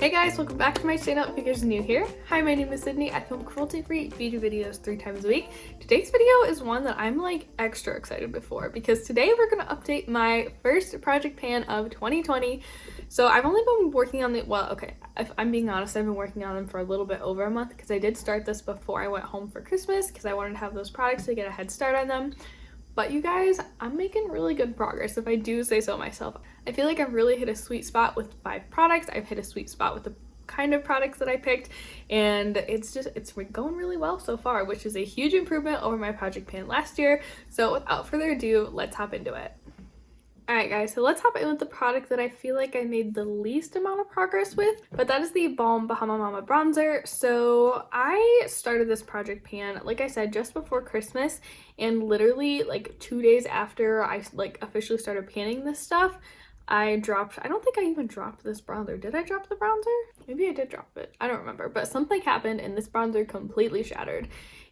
Hey guys, welcome back to my channel if you guys are new here. Hi, my name is Sydney. I film cruelty-free beauty videos 3 times a week. Today's video is one that I'm like extra excited for because today we're going to update my first project pan of 2020. So I've only been working on if I'm being honest, I've been working on them for a little bit over a month because I did start this before I went home for Christmas because I wanted to have those products to get a head start on them. But you guys, I'm making really good progress if I do say so myself. I feel like I've really hit a sweet spot with 5 products. I've hit a sweet spot with the kind of products that I picked, and it's going really well so far, which is a huge improvement over my project pan last year. So without further ado, let's hop into it. Alright guys, so let's hop in with the product that I feel like I made the least amount of progress with, but that is the Balm Bahama bronzer. So I started this project pan, like I said, just before Christmas, and literally like 2 days after I officially started panning this stuff, I don't think I even dropped this bronzer. Did I drop the bronzer? Maybe I did drop it. I don't remember, but something happened and this bronzer completely shattered.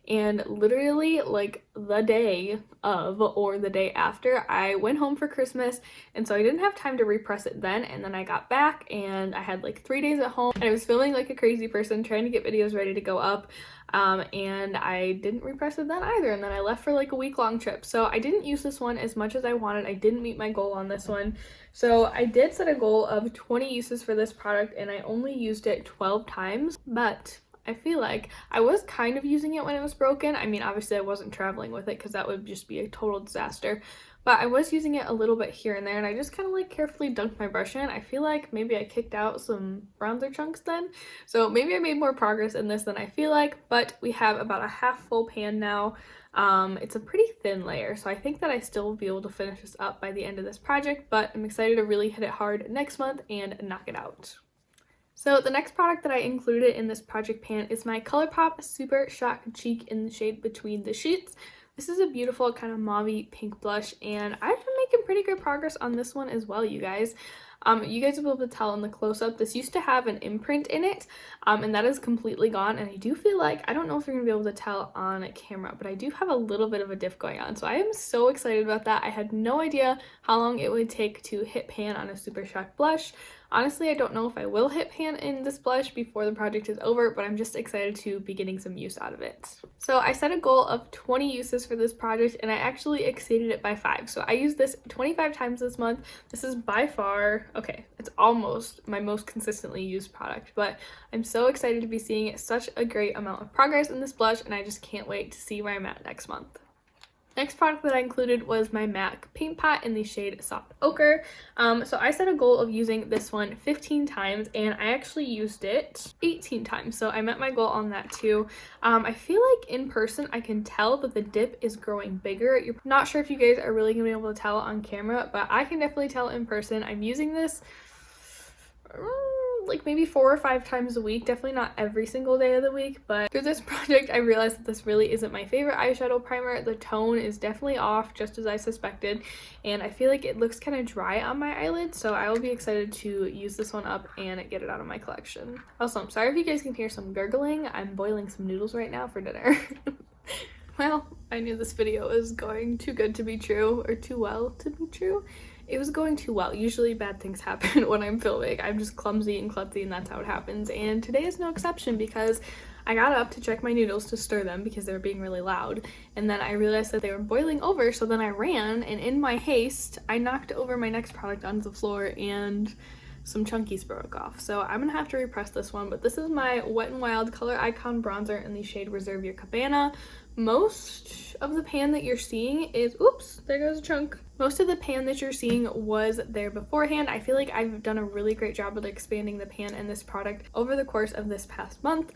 And literally like the day of or the day after, I went home for Christmas, and so I didn't have time to repress it then, and then I got back and I had like 3 days at home and I was filming like a crazy person trying to get videos ready to go up, and I didn't repress it then either, and then I left for like a week-long trip. So I didn't use this one as much as I wanted. I didn't meet my goal on this one. So I did set a goal of 20 uses for this product and I only used it 12 times, but I feel like I was kind of using it when it was broken. I mean, obviously I wasn't traveling with it because that would just be a total disaster, but I was using it a little bit here and there, and I just kind of like carefully dunked my brush in. I feel like maybe I kicked out some bronzer chunks then, so maybe I made more progress in this than I feel like, but we have about a half full pan now. It's a pretty thin layer, so I think that I still will be able to finish this up by the end of this project, but I'm excited to really hit it hard next month and knock it out. So the next product that I included in this project pan is my Colourpop Super Shock Cheek in the shade Between the Sheets. This is a beautiful kind of mauve-y pink blush, and I've been making pretty good progress on this one as well, you guys. You guys will be able to tell in the close-up, this used to have an imprint in it, and that is completely gone, and I do feel like, I don't know if you're going to be able to tell on camera, but I do have a little bit of a diff going on, so I am so excited about that. I had no idea how long it would take to hit pan on a Super Shock blush. Honestly, I don't know if I will hit pan in this blush before the project is over, but I'm just excited to be getting some use out of it. So I set a goal of 20 uses for this project, and I actually exceeded it by 5. So I used this 25 times this month. This is by far, okay, it's almost my most consistently used product, but I'm so excited to be seeing such a great amount of progress in this blush, and I just can't wait to see where I'm at next month. Next product that I included was my MAC paint pot in the shade Soft Ochre. So I set a goal of using this one 15 times, and I actually used it 18 times, so I met my goal on that too. I feel like in person I can tell that the dip is growing bigger. You're not sure if you guys are really gonna be able to tell on camera, but I can definitely tell in person. I'm using this like maybe 4 or 5 times a week, definitely not every single day of the week, but through this project I realized that this really isn't my favorite eyeshadow primer. The tone is definitely off, just as I suspected, and I feel like it looks kind of dry on my eyelids, so I will be excited to use this one up and get it out of my collection. Also, I'm sorry if you guys can hear some gurgling. I'm boiling some noodles right now for dinner. Well, I knew this video was going too good to be true, or too well to be true. It was going too well. Usually bad things happen when I'm filming. I'm just clumsy and klutzy, and that's how it happens. And today is no exception because I got up to check my noodles to stir them because they were being really loud. And then I realized that they were boiling over, so then I ran, and in my haste, I knocked over my next product onto the floor and some chunkies broke off. So I'm gonna have to repress this one, but this is my Wet n Wild Color Icon Bronzer in the shade Reserve Your Cabana. Most of the pan that you're seeing is, oops, there goes a chunk. Most of the pan that you're seeing was there beforehand. I feel like I've done a really great job with expanding the pan in this product over the course of this past month.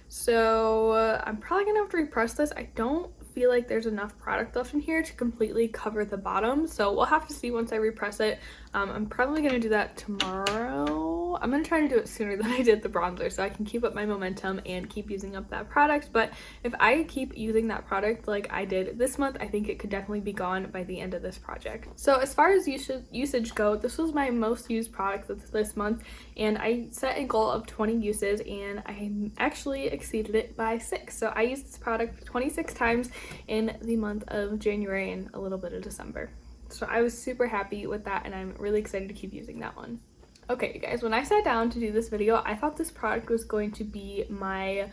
So I'm probably gonna have to repress this. I don't feel like there's enough product left in here to completely cover the bottom, so we'll have to see once I repress it. I'm probably gonna do that tomorrow. I'm gonna try to do it sooner than I did the bronzer so I can keep up my momentum and keep using up that product, but if I keep using that product like I did this month, I think it could definitely be gone by the end of this project. So as far as usage go, this was my most used product this month, and I set a goal of 20 uses, and I actually exceeded it by 6. So I used this product 26 times in the month of January and a little bit of December. So I was super happy with that, and I'm really excited to keep using that one. Okay, you guys, when I sat down to do this video, I thought this product was going to be my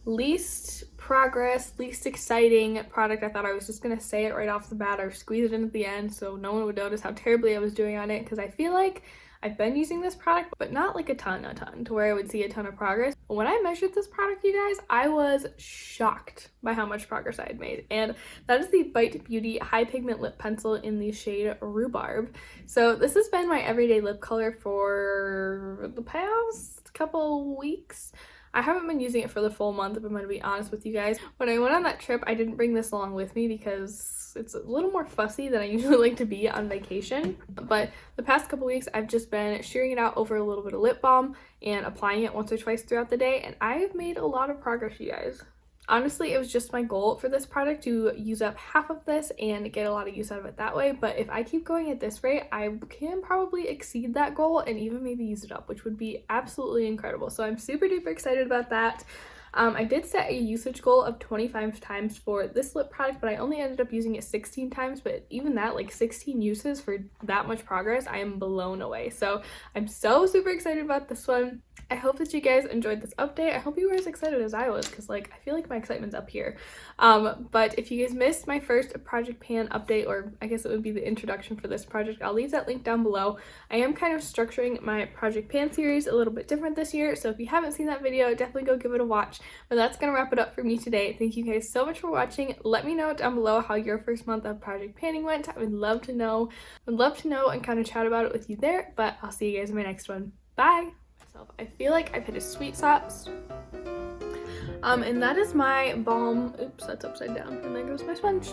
least progress, least exciting product. I thought I was just gonna say it right off the bat or squeeze it in at the end so no one would notice how terribly I was doing on it, because I feel like I've been using this product, but not like a ton to where I would see a ton of progress. When I measured this product, you guys, I was shocked by how much progress I had made. And that is the Bite Beauty High Pigment Lip Pencil in the shade Rhubarb. So this has been my everyday lip color for the past couple weeks. I haven't been using it for the full month, if I'm going to be honest with you guys. When I went on that trip, I didn't bring this along with me because it's a little more fussy than I usually like to be on vacation. But the past couple weeks, I've just been shearing it out over a little bit of lip balm and applying it once or twice throughout the day, and I have made a lot of progress, you guys. Honestly, it was just my goal for this product to use up half of this and get a lot of use out of it that way, but if I keep going at this rate, I can probably exceed that goal and even maybe use it up, which would be absolutely incredible. So I'm super duper excited about that. I did set a usage goal of 25 times for this lip product, but I only ended up using it 16 times, but even that, like 16 uses for that much progress, I am blown away. So I'm so super excited about this one. I hope that you guys enjoyed this update. I hope you were as excited as I was, because like I feel like my excitement's up here. But if you guys missed my first project pan update, or I guess it would be the introduction for this project, I'll leave that link down below. I am kind of structuring my project pan series a little bit different this year, so if you haven't seen that video, definitely go give it a watch. But that's gonna wrap it up for me today. Thank you guys so much for watching. Let me know down below how your first month of project panning went. I would love to know. And kind of chat about it with you there. But I'll see you guys in my next one. Bye. I feel like I've hit a sweet spot. And that is my balm. Oops, that's upside down. And there goes my sponge.